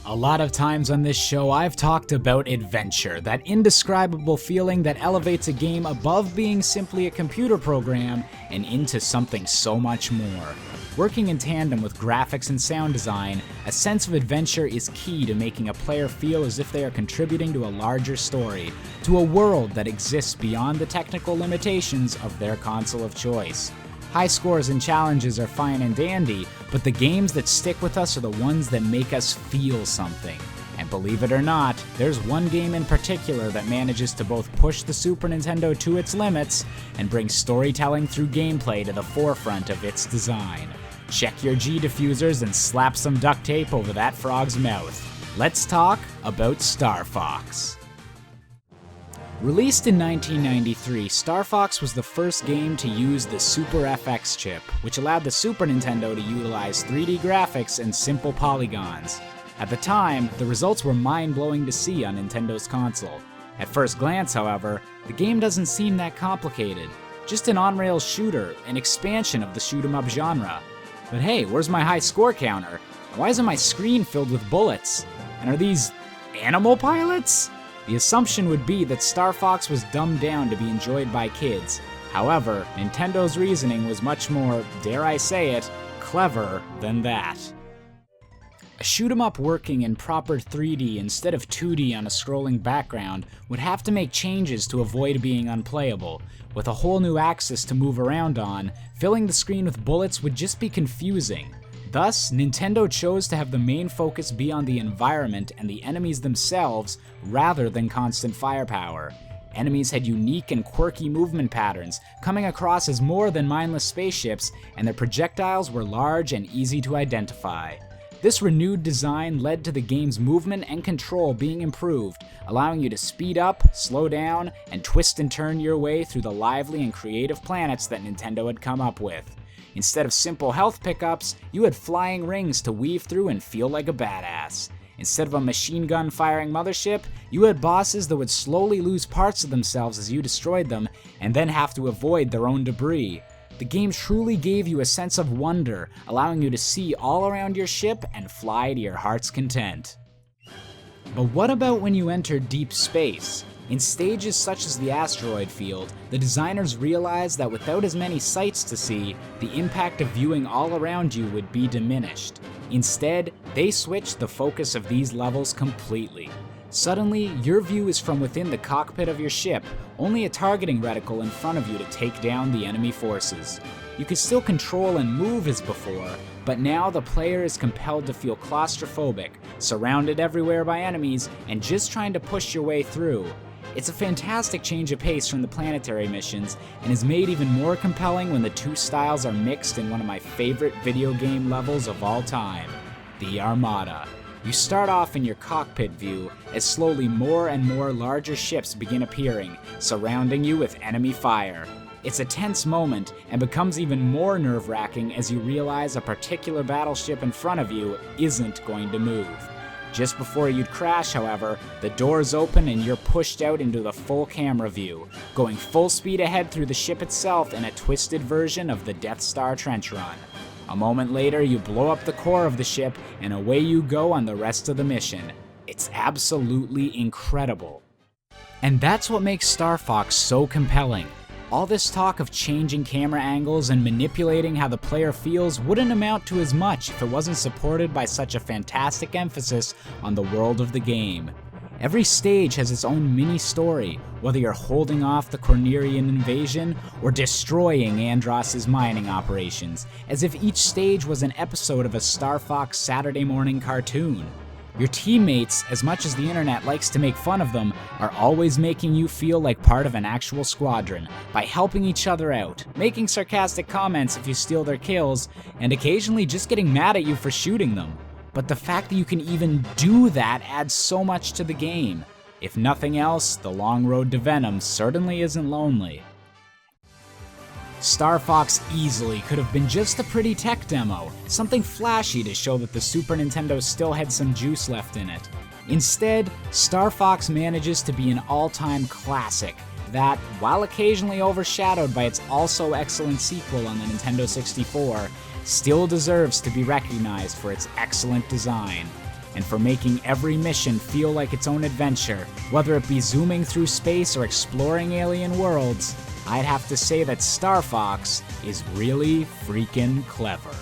A lot of times on this show, I've talked about adventure, that indescribable feeling that elevates a game above being simply a computer program and into something so much more. Working in tandem with graphics and sound design, a sense of adventure is key to making a player feel as if they are contributing to a larger story, to a world that exists beyond the technical limitations of their console of choice. High scores and challenges are fine and dandy, but the games that stick with us are the ones that make us feel something. And believe it or not, there's one game in particular that manages to both push the Super Nintendo to its limits and bring storytelling through gameplay to the forefront of its design. Check your G diffusers and slap some duct tape over that frog's mouth. Let's talk about Star Fox. Released in 1993, Star Fox was the first game to use the Super FX chip, which allowed the Super Nintendo to utilize 3D graphics and simple polygons. At the time, the results were mind-blowing to see on Nintendo's console. At first glance, however, the game doesn't seem that complicated. Just an on-rails shooter, an expansion of the shoot-'em-up genre. But hey, where's my high score counter? Why isn't my screen filled with bullets? And are these animal pilots? The assumption would be that Star Fox was dumbed down to be enjoyed by kids. However, Nintendo's reasoning was much more, dare I say it, clever than that. A shoot-'em-up working in proper 3D instead of 2D on a scrolling background would have to make changes to avoid being unplayable. With a whole new axis to move around on, filling the screen with bullets would just be confusing. Thus, Nintendo chose to have the main focus be on the environment and the enemies themselves rather than constant firepower. Enemies had unique and quirky movement patterns, coming across as more than mindless spaceships, and their projectiles were large and easy to identify. This renewed design led to the game's movement and control being improved, allowing you to speed up, slow down, and twist and turn your way through the lively and creative planets that Nintendo had come up with. Instead of simple health pickups, you had flying rings to weave through and feel like a badass. Instead of a machine gun firing mothership, you had bosses that would slowly lose parts of themselves as you destroyed them, and then have to avoid their own debris. The game truly gave you a sense of wonder, allowing you to see all around your ship and fly to your heart's content. But what about when you enter deep space? In stages such as the asteroid field, the designers realized that without as many sights to see, the impact of viewing all around you would be diminished. Instead, they switched the focus of these levels completely. Suddenly, your view is from within the cockpit of your ship, only a targeting reticle in front of you to take down the enemy forces. You can still control and move as before, but now the player is compelled to feel claustrophobic, surrounded everywhere by enemies, and just trying to push your way through. It's a fantastic change of pace from the planetary missions, and is made even more compelling when the two styles are mixed in one of my favorite video game levels of all time, the Armada. You start off in your cockpit view as slowly more and more larger ships begin appearing, surrounding you with enemy fire. It's a tense moment and becomes even more nerve-wracking as you realize a particular battleship in front of you isn't going to move. Just before you'd crash, however, the doors open and you're pushed out into the full camera view, going full speed ahead through the ship itself in a twisted version of the Death Star trench run. A moment later, you blow up the core of the ship, and away you go on the rest of the mission. It's absolutely incredible. And that's what makes Star Fox so compelling. All this talk of changing camera angles and manipulating how the player feels wouldn't amount to as much if it wasn't supported by such a fantastic emphasis on the world of the game. Every stage has its own mini-story, whether you're holding off the Cornerian invasion or destroying Andross's mining operations, as if each stage was an episode of a Star Fox Saturday morning cartoon. Your teammates, as much as the internet likes to make fun of them, are always making you feel like part of an actual squadron, by helping each other out, making sarcastic comments if you steal their kills, and occasionally just getting mad at you for shooting them. But the fact that you can even do that adds so much to the game. If nothing else, the long road to Venom certainly isn't lonely. Star Fox easily could have been just a pretty tech demo, something flashy to show that the Super Nintendo still had some juice left in it. Instead, Star Fox manages to be an all-time classic that, while occasionally overshadowed by its also excellent sequel on the Nintendo 64, still deserves to be recognized for its excellent design. and for making every mission feel like its own adventure, whether it be zooming through space or exploring alien worlds, I'd have to say that Star Fox is really freaking clever.